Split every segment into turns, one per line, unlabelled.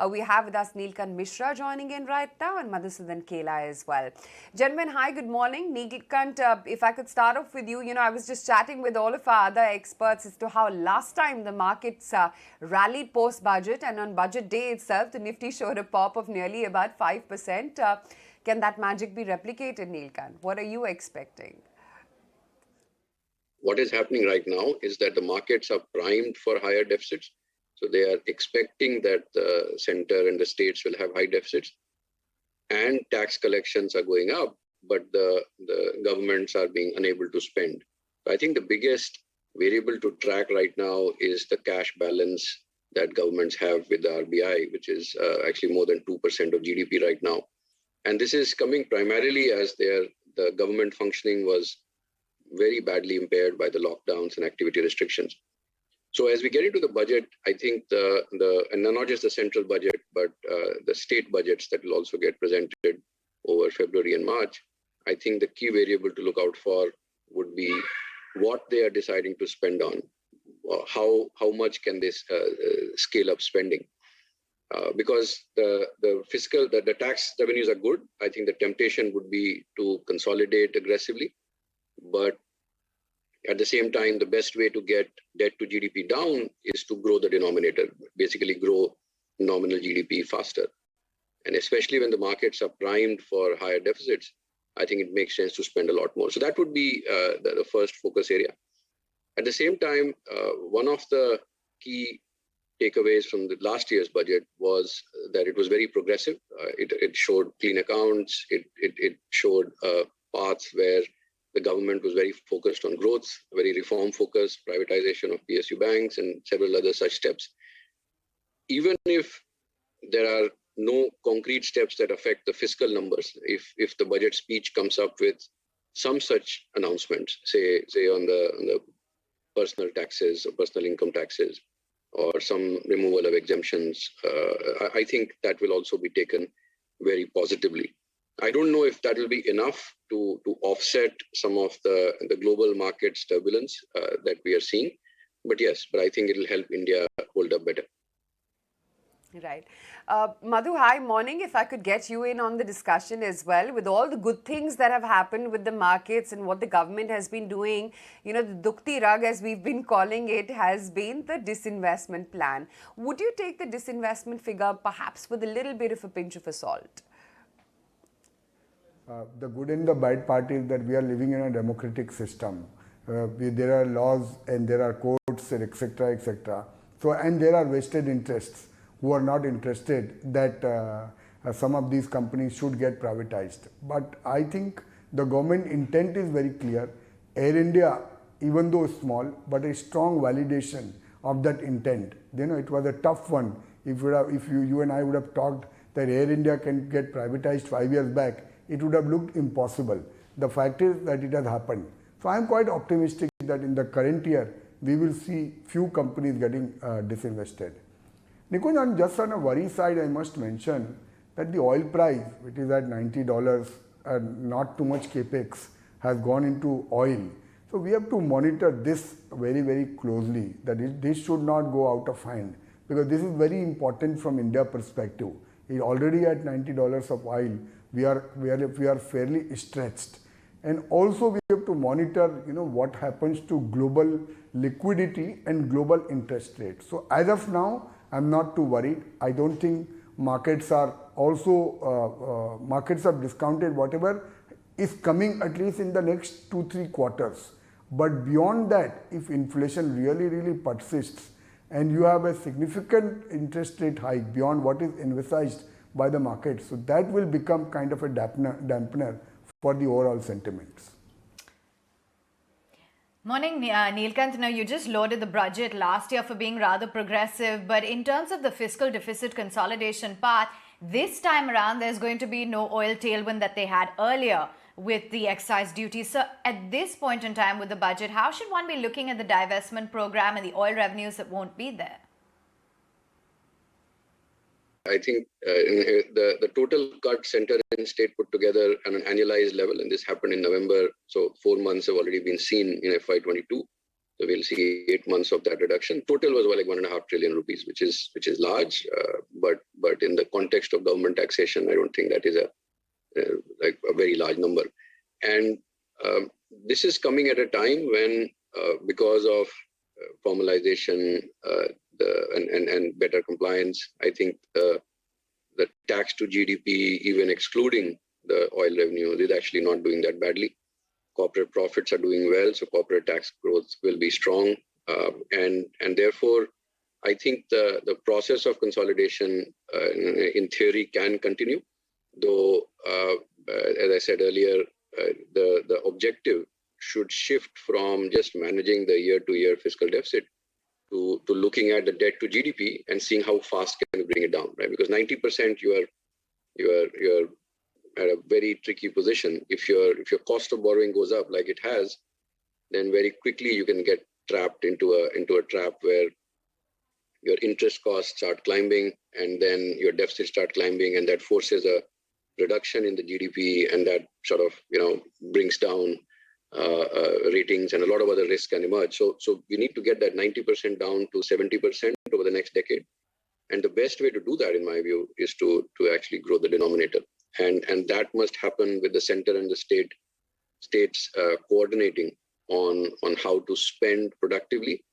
We have with us Neelkanth Mishra joining in right now and Madhusudan Kela as well. Gentlemen, hi, good morning. Neelkanth, if I could start off with you, I was just chatting with all of our other experts as to how last time the markets rallied post-budget, and on budget day itself, the Nifty showed a pop of nearly about 5%. Can that magic be replicated, Neelkanth? What are you expecting?
What is happening right now is that the markets are primed for higher deficits. So they are expecting that the center and the states will have high deficits, and tax collections are going up, but the governments are being unable to spend. So I think the biggest variable to track right now is the cash balance that governments have with the RBI, which is actually more than 2% of GDP right now. And this is coming primarily as the government functioning was very badly impaired by the lockdowns and activity restrictions. So as we get into the budget, I think and not just the central budget, but the state budgets that will also get presented over February and March, I think the key variable to look out for would be what they are deciding to spend on. How much can they scale up spending? Because the tax revenues are good. I think the temptation would be to consolidate aggressively. But at the same time, the best way to get debt to GDP down is to grow the denominator, basically grow nominal GDP faster. And especially when the markets are primed for higher deficits, I think it makes sense to spend a lot more. So that would be the first focus area. At the same time, one of the key takeaways from the last year's budget was that it was very progressive. It showed clean accounts. It showed paths where the government was very focused on growth, very reform-focused, privatization of PSU banks, and several other such steps. Even if there are no concrete steps that affect the fiscal numbers, if the budget speech comes up with some such announcements, say on the personal taxes or personal income taxes, or some removal of exemptions, I think that will also be taken very positively. I don't know if that will be enough to offset some of the global markets turbulence that we are seeing. But yes, I think it will help India hold up better.
Right. Madhu, hi, morning. If I could get you in on the discussion as well, with all the good things that have happened with the markets and what the government has been doing, the Dukti Rag, as we've been calling it, has been the disinvestment plan. Would you take the disinvestment figure perhaps with a little bit of a pinch of salt?
The good and the bad part is that we are living in a democratic system. There are laws and there are courts and etc. etc. So, and there are vested interests who are not interested that some of these companies should get privatized. But I think the government intent is very clear. Air India, even though small, but a strong validation of that intent. It was a tough one. If you and I would have talked that Air India can get privatized 5 years back, it would have looked impossible. The fact is that it has happened. So I am quite optimistic that in the current year, we will see few companies getting disinvested. Nikunj, just on a worry side, I must mention that the oil price, which is at $90 and not too much capex, has gone into oil. So we have to monitor this very, very closely, that this should not go out of hand, because this is very important from India perspective. It already at $90 of oil, we are fairly stretched. And also we have to monitor what happens to global liquidity and global interest rates. So as of now, I'm not too worried. I don't think markets are also markets have discounted whatever is coming, at least in the next 2-3 quarters. But beyond that, if inflation really persists and you have a significant interest rate hike beyond what is envisaged by the market, so that will become kind of a dampener for the overall sentiments.
Morning, Neelkanth. Now, you just loaded the budget last year for being rather progressive, but in terms of the fiscal deficit consolidation path, this time around there's going to be no oil tailwind that they had earlier with the excise duty. So at this point in time with the budget, how should one be looking at the divestment program and the oil revenues that won't be there?
I think the total cut center and state put together on an annualized level, and this happened in November, so 4 months have already been seen in FY22. So we'll see 8 months of that reduction. Total was like 1.5 trillion rupees, which is large, but in the context of government taxation, I don't think that is like a very large number. And this is coming at a time when, because of formalization and better compliance, I think the tax to GDP, even excluding the oil revenue, is actually not doing that badly. Corporate profits are doing well, so corporate tax growth will be strong. And therefore, I think the process of consolidation in theory can continue, though, as I said earlier, the objective should shift from just managing the year-to-year fiscal deficit to looking at the debt to GDP and seeing how fast can we bring it down, right? Because 90% you are at a very tricky position. If your cost of borrowing goes up like it has, then very quickly you can get trapped into a trap where your interest costs start climbing and then your deficits start climbing, and that forces a reduction in the GDP, and that sort of brings down ratings, and a lot of other risks can emerge. So we need to get that 90% down to 70% over the next decade. And the best way to do that, in my view, is to actually grow the denominator. And that must happen with the center and the states coordinating on how to spend productively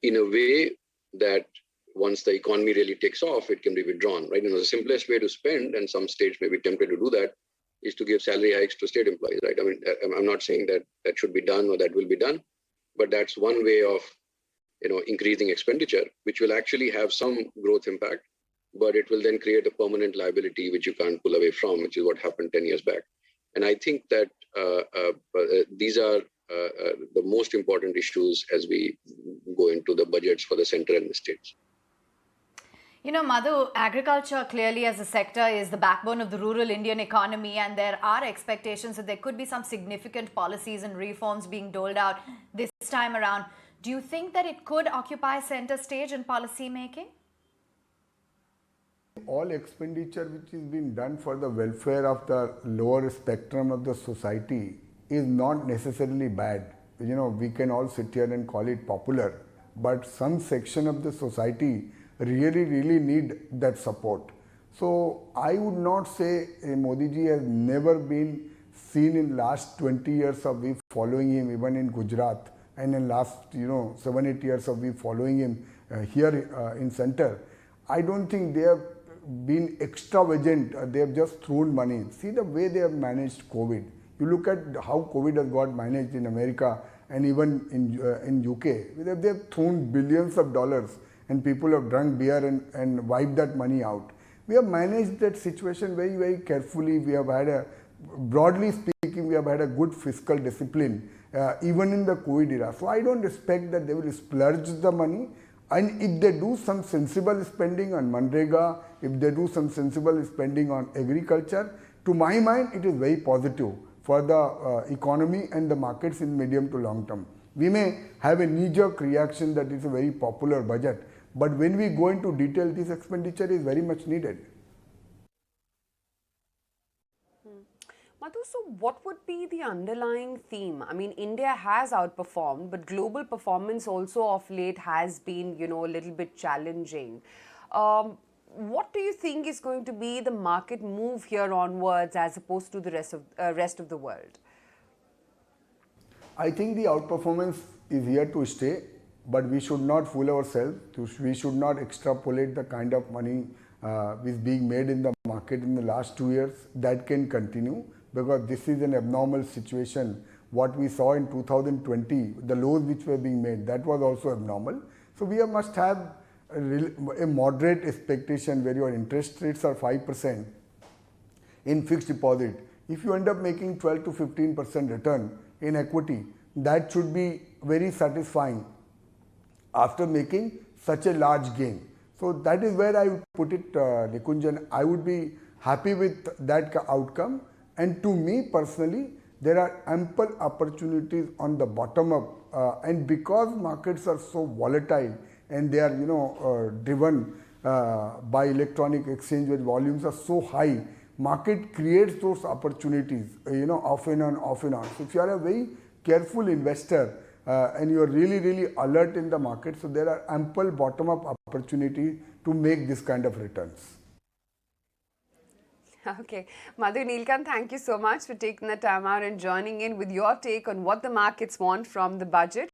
in a way that once the economy really takes off, it can be withdrawn, right? The simplest way to spend, and some states may be tempted to do that, is to give salary hikes to state employees, right? I mean, I'm not saying that should be done or that will be done, but that's one way of increasing expenditure, which will actually have some growth impact, but it will then create a permanent liability which you can't pull away from, which is what happened 10 years back. And I think that these are the most important issues as we go into the budgets for the center and the states.
Madhu, agriculture clearly as a sector is the backbone of the rural Indian economy, and there are expectations that there could be some significant policies and reforms being doled out this time around. Do you think that it could occupy center stage in policy making?
All expenditure which is being done for the welfare of the lower spectrum of the society is not necessarily bad. We can all sit here and call it popular, but some section of the society really need that support. So I would not say Modi ji has never been seen in last 20 years of we following him, even in Gujarat, and in last 7-8 years of we following him here in center. I don't think they have been extravagant. They have just thrown money. See the way they have managed COVID. You look at how COVID has got managed in America and even in UK. They have thrown billions of dollars, and people have drunk beer and wiped that money out. We have managed that situation very carefully. We have had broadly speaking, we have had a good fiscal discipline even in the COVID era. So I don't expect that they will splurge the money. And if they do some sensible spending on Manrega, if they do some sensible spending on agriculture, to my mind, it is very positive for the economy and the markets in medium to long term. We may have a knee-jerk reaction that it's a very popular budget, but when we go into detail, this expenditure is very much needed.
Madhu, so what would be the underlying theme? I mean, India has outperformed, but global performance also of late has been, a little bit challenging. What do you think is going to be the market move here onwards as opposed to the rest of the world?
I think the outperformance is here to stay, but we should not fool ourselves. We should not extrapolate the kind of money which is being made in the market in the last 2 years. That can continue, because this is an abnormal situation. What we saw in 2020, the lows which were being made, that was also abnormal. So we must have a moderate expectation where your interest rates are 5% in fixed deposit. If you end up making 12 to 15% return in equity, that should be very satisfying after making such a large gain. So that is where I would put it, Nikunjan. I would be happy with that outcome. And to me personally, there are ample opportunities on the bottom up, and because markets are so volatile and they are driven by electronic exchange where volumes are so high, market creates those opportunities off and on. So if you are a very careful investor, and you are really, really alert in the market. So there are ample bottom-up opportunity to make this kind of returns.
Okay. Madhu, Neelkanth, thank you so much for taking the time out and joining in with your take on what the markets want from the budget.